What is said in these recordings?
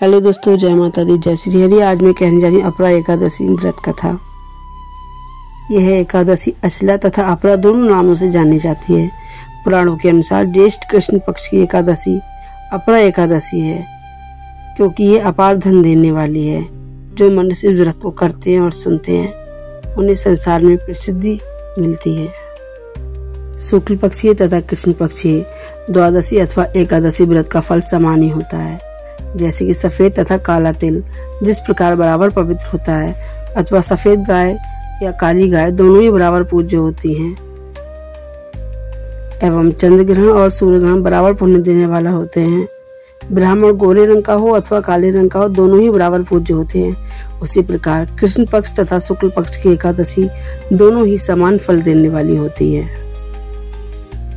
Hello दोस्तों, जय माता दी, जय श्री हरि। आज मैं कहने जा रही हूँ अपरा एकादशी व्रत कथा। यह एकादशी अश्ला तथा अपरा दोनों नामों से जानी जाती है। पुराणों के अनुसार ज्येष्ठ कृष्ण पक्ष की एकादशी अपरा एकादशी है, क्योंकि ये अपार धन देने वाली है। जो मनुष्य इस व्रत को करते हैं और सुनते हैं उन्हें संसार में प्रसिद्धि मिलती है। शुक्ल पक्षीय तथा कृष्ण पक्षीय द्वादशी अथवा एकादशी व्रत का फल समान ही होता है। जैसे कि सफेद तथा काला तिल जिस प्रकार बराबर पवित्र होता है, अथवा सफेद गाय या काली गाय दोनों ही बराबर पूज्य होती हैं, एवं चंद्र ग्रहण और सूर्य ग्रहण बराबर पुण्य देने वाला होते हैं। ब्राह्मण गोरे रंग का हो अथवा काले रंग का हो, दोनों ही बराबर पूज्य होते हैं। उसी प्रकार कृष्ण पक्ष तथा शुक्ल पक्ष की एकादशी दोनों ही समान फल देने वाली होती है।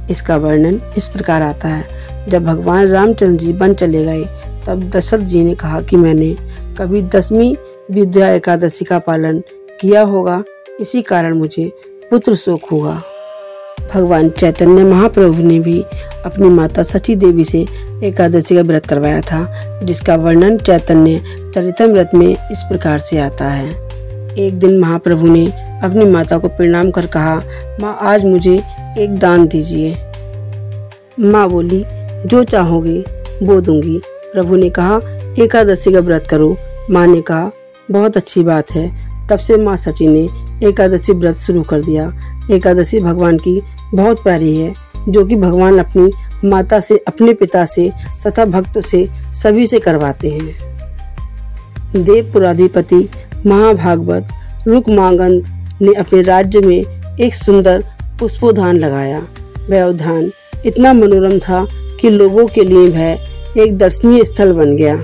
इसका वर्णन इस प्रकार आता है। जब भगवान रामचंद्र जी वन चले गए, तब दशरथ जी ने कहा कि मैंने कभी 10वीं विद्या एकादशी का पालन किया होगा, इसी कारण मुझे पुत्र शोक हुआ। भगवान चैतन्य महाप्रभु ने भी अपनी माता सची देवी से एकादशी का व्रत करवाया था, जिसका वर्णन चैतन्य चरितमृत में इस प्रकार से आता है। एक दिन महाप्रभु ने अपनी माता को प्रणाम कर कहा, माँ आज मुझे एक दान दीजिए। माँ बोली, जो चाहोगे वो दूंगी। प्रभु ने कहा, एकादशी का व्रत करो। माँ ने कहा, बहुत अच्छी बात है। तब से माँ सची ने एकादशी व्रत शुरू कर दिया। एकादशी भगवान की बहुत प्यारी है, जो कि भगवान अपनी माता से, अपने पिता से तथा भक्तों से सभी से करवाते हैं। देवपुराधिपति महाभागवत रुक्मांगद ने अपने राज्य में एक सुंदर पुष्पोद्यान लगाया। वह उद्यान इतना मनोरम था कि लोगों के लिए वह एक दर्शनीय स्थल बन गया।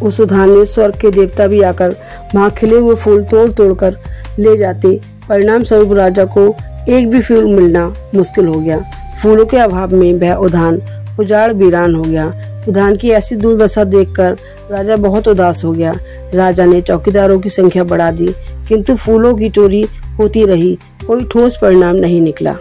उस उद्यान में स्वर्ग के देवता भी आकर वहां खिले हुए फूल तोड़ तोड़ कर ले जाते। परिणाम स्वरूप राजा को एक भी फूल मिलना मुश्किल हो गया। फूलों के अभाव में वह उद्यान उजाड़ वीरान हो गया। उद्यान की ऐसी दुर्दशा देखकर राजा बहुत उदास हो गया। राजा ने चौकीदारों की संख्या बढ़ा दी, किंतु फूलों की चोरी होती रही। कोई ठोस परिणाम नहीं निकला,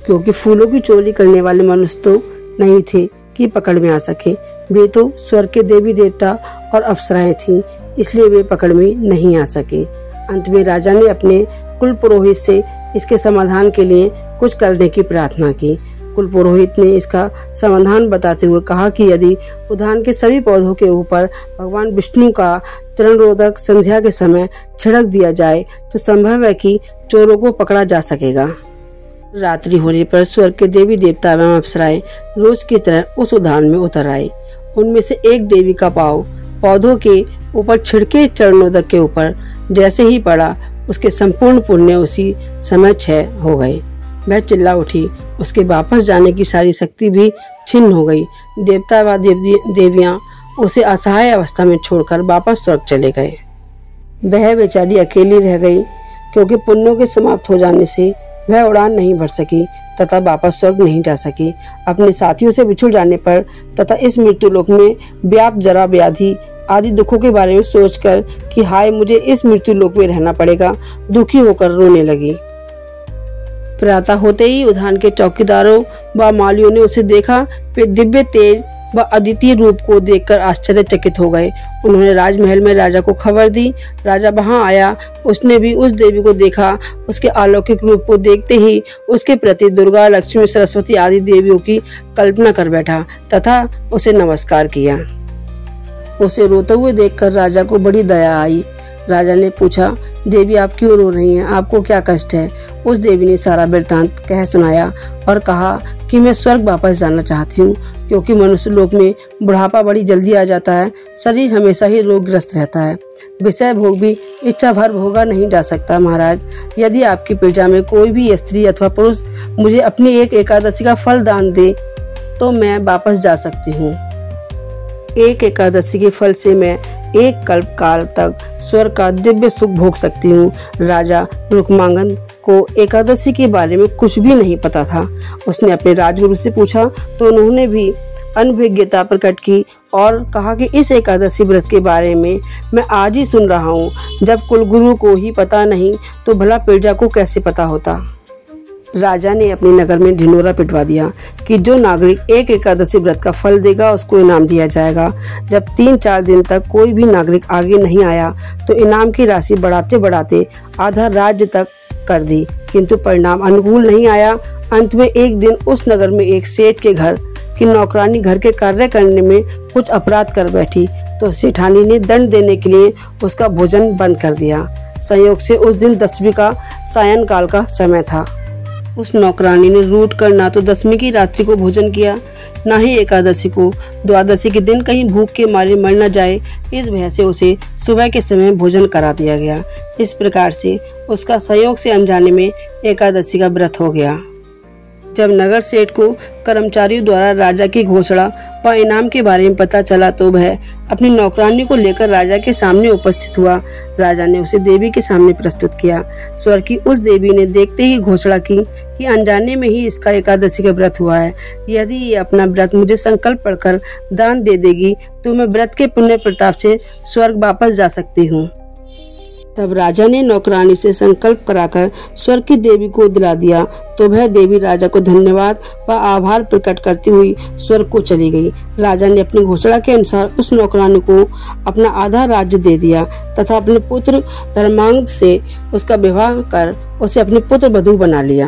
क्योंकि फूलों की चोरी करने वाले मनुष्य तो नहीं थे कि पकड़ में आ सके। वे तो स्वर्ग के देवी देवता और अप्सराएं थीं, इसलिए वे पकड़ में नहीं आ सके। अंत में राजा ने अपने कुल पुरोहित से इसके समाधान के लिए कुछ करने की प्रार्थना की। कुल पुरोहित ने इसका समाधान बताते हुए कहा कि यदि उद्यान के सभी पौधों के ऊपर भगवान विष्णु का चरणरोधक संध्या के समय छिड़क दिया जाए तो संभव है कि चोरों को पकड़ा जा सकेगा। रात्रि होने पर स्वर्ग के देवी देवता एवं अप्सराएं रोज की तरह उस उद्यान में उतर आए। उनमें से एक देवी का पांव पौधों के ऊपर छिड़के चरणोदक के ऊपर जैसे ही पड़ा, उसके संपूर्ण पुण्य उसी समय क्षय हो गए। वह चिल्ला उठी। उसके वापस जाने की सारी शक्ति भी छिन्न हो गई। देवता व देवियां उसे असहाय अवस्था में छोड़कर वापस स्वर्ग चले गए। वह बेचारी अकेली रह गई, क्योंकि पुण्यों के समाप्त हो जाने से वह उड़ान नहीं भर सकी तथा वापस स्वर्ग नहीं जा सकी। अपने साथियों से बिछुड़ जाने पर तथा इस मृत्यु लोक में व्याप्त जरा व्याधि आदि दुखों के बारे में सोचकर कि हाय मुझे इस मृत्यु लोक में रहना पड़ेगा, दुखी होकर रोने लगी। प्रातः होते ही उद्यान के चौकीदारों व मालियों ने उसे देखा। वे दिव्य तेज व अद्वितीय रूप को देखकर आश्चर्यचकित हो गए। उन्होंने राजमहल में राजा को खबर दी। राजा वहां आया। उसने भी उस देवी को देखा। उसके अलौकिक रूप को देखते ही उसके प्रति दुर्गा, लक्ष्मी, सरस्वती आदि देवियों की कल्पना कर बैठा तथा उसे नमस्कार किया। उसे रोते हुए देखकर राजा को बड़ी दया आई। राजा ने पूछा, देवी आप क्यों रो रही हैं? आपको क्या कष्ट है? उस देवी ने सारा वृत्तांत कह सुनाया और कहा कि मैं स्वर्ग वापस जाना चाहती हूँ, क्योंकि मनुष्य लोक में बुढ़ापा बड़ी जल्दी आ जाता है। शरीर हमेशा ही रोगग्रस्त रहता है। विषय भोग भी इच्छा भर भोगा नहीं जा सकता। महाराज, यदि आपकी प्रजा में कोई भी स्त्री अथवा पुरुष मुझे अपनी एक एकादशी का फल दान दे तो मैं वापस जा सकती हूँ। एक एकादशी के फल से मैं एक कल्प काल तक स्वर्ग का दिव्य सुख भोग सकती हूँ। राजा रुक्मांगद को एकादशी के बारे में कुछ भी नहीं पता था। उसने अपने राजगुरु से पूछा तो उन्होंने भी अनभिज्ञता प्रकट की और कहा कि इस एकादशी व्रत के बारे में मैं आज ही सुन रहा हूँ। जब कुलगुरु को ही पता नहीं तो भला प्रजा को कैसे पता होता। राजा ने अपने नगर में ढिंढोरा पिटवा दिया कि जो नागरिक एक एकादशी व्रत का फल देगा उसको इनाम दिया जाएगा। जब 3-4 दिन तक कोई भी नागरिक आगे नहीं आया तो इनाम की राशि बढ़ाते बढ़ाते आधा राज्य तक कर दी, किंतु परिणाम अनुकूल नहीं आया। अंत में एक दिन उस नगर में एक सेठ के घर की नौकरानी घर के कार्य करने में कुछ अपराध कर बैठी तो सेठानी ने दंड देने के लिए उसका भोजन बंद कर दिया। संयोग से उस दिन 10वीं का सायंकाल का समय था। उस नौकरानी ने रूठ कर ना तो 10वीं की रात्रि को भोजन किया, ना ही एकादशी को। द्वादशी के दिन कहीं भूख के मारे मर न जाए, इस भय से उसे सुबह के समय भोजन करा दिया गया। इस प्रकार से उसका संयोग से अनजाने में एकादशी का व्रत हो गया। जब नगर सेठ को कर्मचारियों द्वारा राजा की घोषणा व इनाम के बारे में पता चला तो वह अपनी नौकरानी को लेकर राजा के सामने उपस्थित हुआ। राजा ने उसे देवी के सामने प्रस्तुत किया। स्वर्ग की उस देवी ने देखते ही घोषणा की कि अनजाने में ही इसका एकादशी का व्रत हुआ है। यदि ये अपना व्रत मुझे संकल्प पढ़कर दान दे देगी तो मैं व्रत के पुण्य प्रताप से स्वर्ग वापस जा सकती हूँ। तब राजा ने नौकरानी से संकल्प कराकर स्वर्ग की देवी को दिला दिया तो वह देवी राजा को धन्यवाद व आभार प्रकट करती हुई स्वर्ग को चली गई। राजा ने अपनी घोषणा के अनुसार उस नौकरानी को अपना आधा राज्य दे दिया तथा अपने पुत्र धर्मांग से उसका विवाह कर उसे अपने पुत्र वधू बना लिया।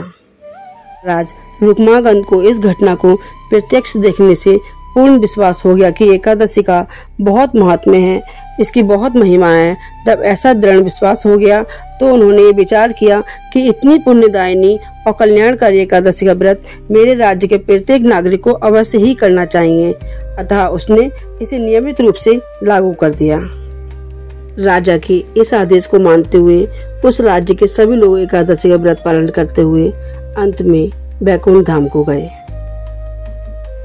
राज रुक्मांगद को इस घटना को प्रत्यक्ष देखने से पूर्ण विश्वास हो गया कि एकादशी का बहुत महात्म्य है, इसकी बहुत महिमा है। जब ऐसा दृढ़ विश्वास हो गया तो उन्होंने ये विचार किया कि इतनी पुण्यदायिनी और कल्याणकारी एकादशी का व्रत मेरे राज्य के प्रत्येक नागरिक को अवश्य ही करना चाहिए। अतः उसने इसे नियमित रूप से लागू कर दिया। राजा के इस आदेश को मानते हुए उस राज्य के सभी लोग एकादशी का व्रत पालन करते हुए अंत में वैकुंठ धाम को गए।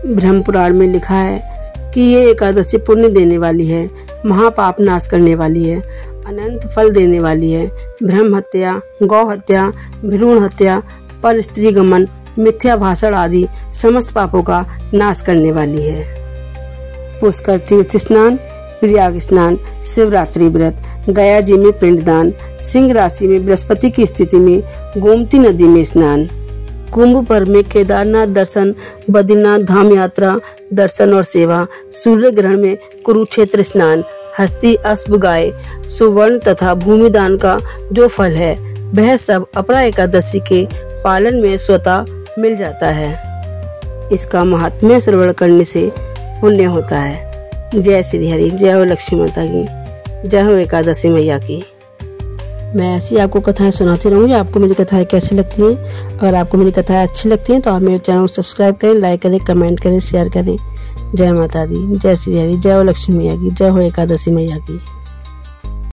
ब्रह्म पुराण में लिखा है कि ये एकादशी पुण्य देने वाली है, महापाप नाश करने वाली है, अनंत फल देने वाली है। ब्रह्म हत्या, गौ हत्या, भ्रूण हत्या, पर स्त्री गमन, मिथ्या भाषण आदि समस्त पापों का नाश करने वाली है। पुष्कर तीर्थ स्नान, प्रयाग स्नान, शिवरात्रि व्रत, गया जी में पिंडदान, सिंह राशि में बृहस्पति की स्थिति में गोमती नदी में स्नान, कुंभ पर्व में केदारनाथ दर्शन, बद्रीनाथ धाम यात्रा दर्शन और सेवा, सूर्य ग्रहण में कुरुक्षेत्र स्नान, हस्ती अश्व गाय, सुवर्ण तथा भूमिदान का जो फल है वह सब अपरा एकादशी के पालन में स्वतः मिल जाता है। इसका महात्म्य श्रवण करने से पुण्य होता है। जय श्री हरि, जय हो लक्ष्मी माता की, जय हो एकादशी मैया की। मैं ऐसी आपको कथाएं सुनाती रहूँगी। आपको मेरी कथाएं कैसी लगती हैं? अगर आपको मेरी कथाएं अच्छी लगती हैं तो आप मेरे चैनल को सब्सक्राइब करें, लाइक करें, कमेंट करें, शेयर करें। जय माता दी, जय श्री हरि, जय हो लक्ष्मी मैया की, जय हो एकादशी मैया की।